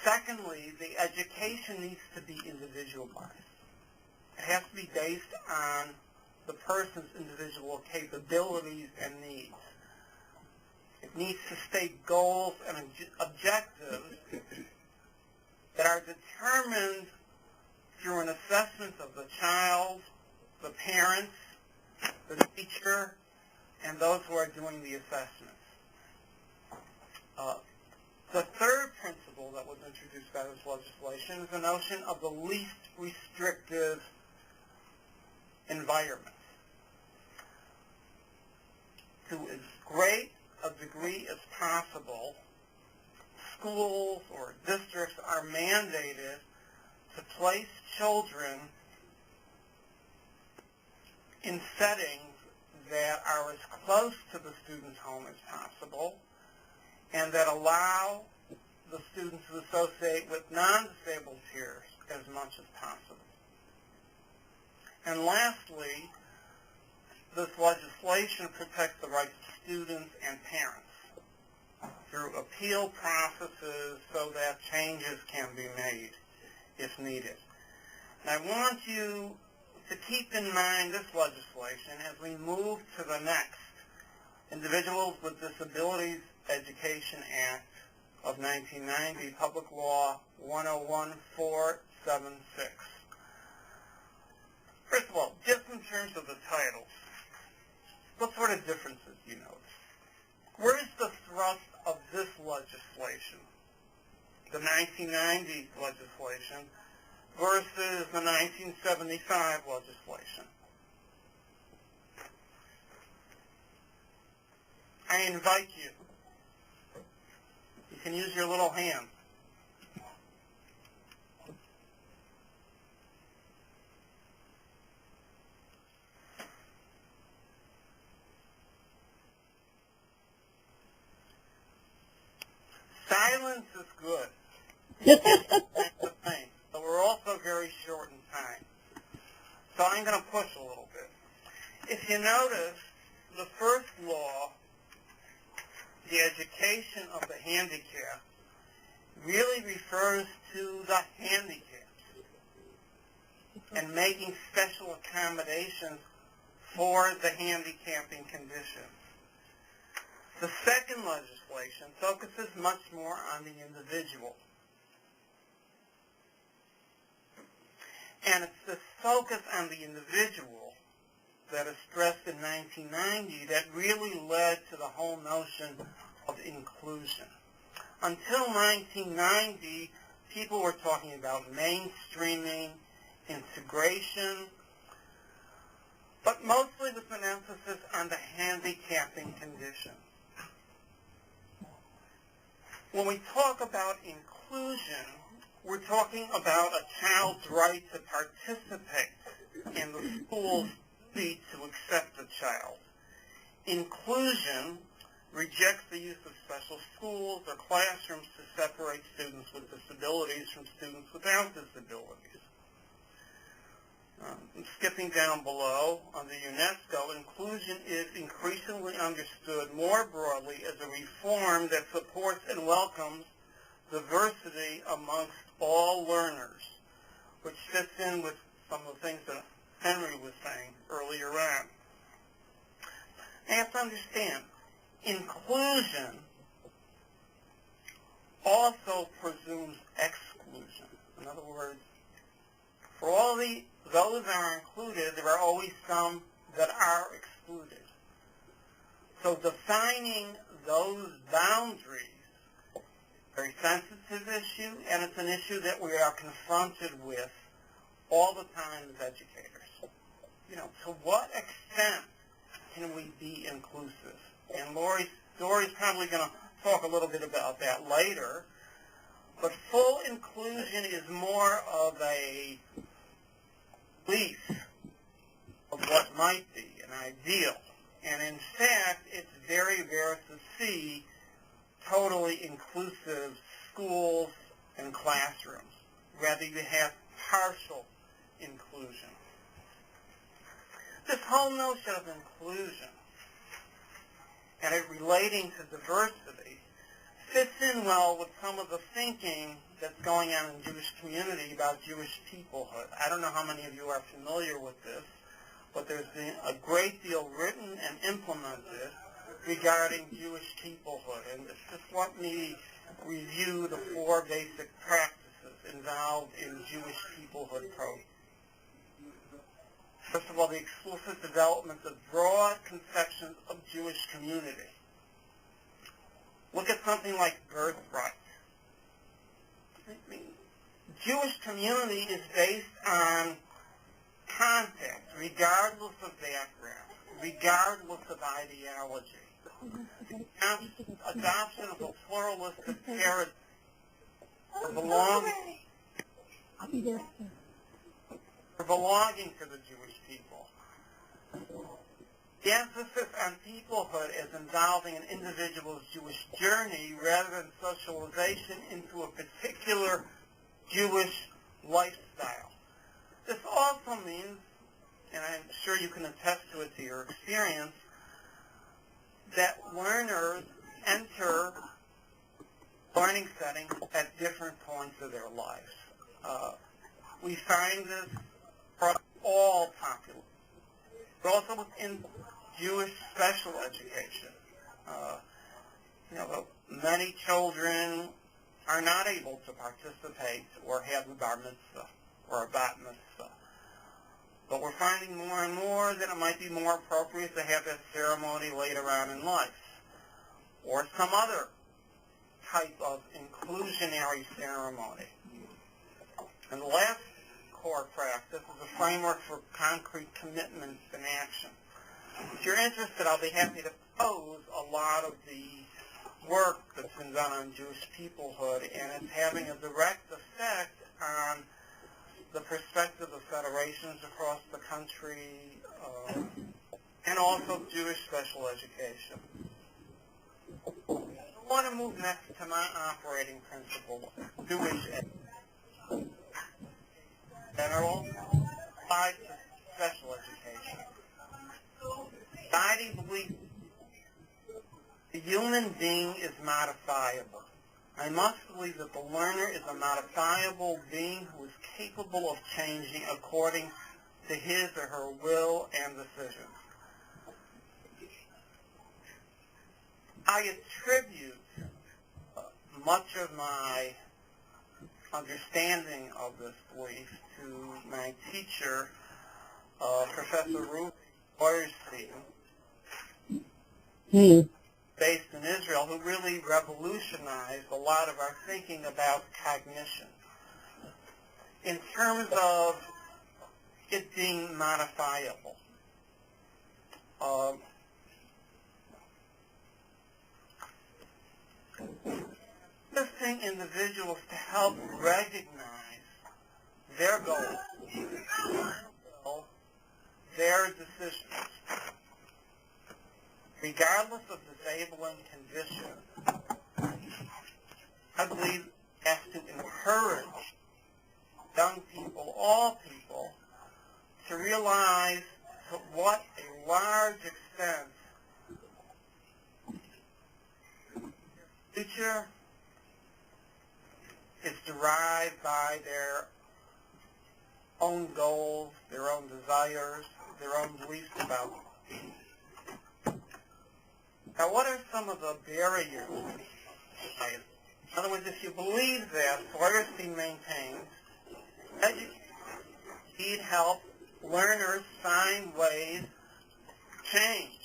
Secondly, the education needs to be individualized. It has to be based on the person's individual capabilities and needs. It needs to state goals and objectives that are determined through an assessment of the child, the parents, the teacher, and those who are doing the assessments. The third principle that was introduced by this legislation is the notion of the least restrictive environment. To as great a degree as possible, schools or districts are mandated to place children in settings that are as close to the student's home as possible and that allow the students to associate with non-disabled peers as much as possible. And lastly, this legislation protects the rights of students and parents through appeal processes so that changes can be made if needed. And I want you to keep in mind this legislation as we move to the next, Individuals with Disabilities Education Act of 1990, Public Law 101476. First of all, just in terms of the titles, what sort of differences do you notice? Where is the thrust of this legislation, the 1990 legislation, versus the 1975 legislation? I invite you. You can use your little hand. Silence is good. That's the thing. But we're also very short in time. So I'm going to push a little bit. If you notice, the first law, the education of the handicapped, really refers to the handicaps and making special accommodations for the handicapping condition. The second legislation focuses much more on the individual. And it's this focus on the individual that is stressed in 1990 that really led to the whole notion of inclusion. Until 1990, people were talking about mainstreaming, integration, but mostly with an emphasis on the handicapping condition. When we talk about inclusion, we're talking about a child's right to participate in the school's need to accept the child. Inclusion rejects the use of special schools or classrooms to separate students with disabilities from students without disabilities. Skipping down below, under UNESCO, inclusion is increasingly understood more broadly as a reform that supports and welcomes diversity amongst all learners, which fits in with some of the things that Henry was saying earlier on. You have to understand, inclusion also presumes exclusion. In other words, for all those that are included, there are always some that are excluded. So defining those boundaries is a very sensitive issue, and it's an issue that we are confronted with all the time as educators. To what extent can we be inclusive? And Dory's probably going to talk a little bit about that later. But full inclusion is more of a belief of what might be an ideal. And in fact, it's very rare to see totally inclusive schools and classrooms. Rather, you have partial inclusion. This whole notion of inclusion and it relating to diversity fits in well with some of the thinking that's going on in the Jewish community about Jewish peoplehood. I don't know how many of you are familiar with this, but there's been a great deal written and implemented regarding Jewish peoplehood. And just let me review the 4 basic practices involved in Jewish peoplehood programs. First of all, the explicit development of broad conceptions of Jewish community. Look at something like birthright. Jewish community is based on contact, regardless of background, regardless of ideology. Adoption of a pluralistic paradigm for belonging to the Jewish people. The emphasis on peoplehood as involving an individual's Jewish journey rather than socialization into a particular Jewish lifestyle. This also means, and I'm sure you can attest to it to your experience, that learners enter learning settings at different points of their lives. We find this across all populations, but also within Jewish special education. Many children are not able to participate or have a bar mitzvah or a bat mitzvah. But we're finding more and more that it might be more appropriate to have that ceremony later on in life, or some other type of inclusionary ceremony. And the last core practice is a framework for concrete commitments and action. If you're interested, I'll be happy to pose a lot of the work that's been done on Jewish peoplehood, and it's having a direct effect on the perspective of federations across the country, and also Jewish special education. I want to move next to my operating principle, Jewish general, applied to special education. Society believes the human being is modifiable. I must believe that the learner is a modifiable being who is capable of changing according to his or her will and decisions. I attribute much of my understanding of this belief to my teacher, Professor Ruth Feuerstein, based in Israel, who really revolutionized a lot of our thinking about cognition in terms of it being modifiable. Assisting individuals to help recognize their goals, their decisions, regardless of disabling condition. I believe it has to encourage young people, all people, to realize to what a large extent future is derived by their own goals, their own desires, their own beliefs about it. Now, what are some of the barriers? In other words, if you believe that, Feuerstein maintains that you need help learners find ways to change.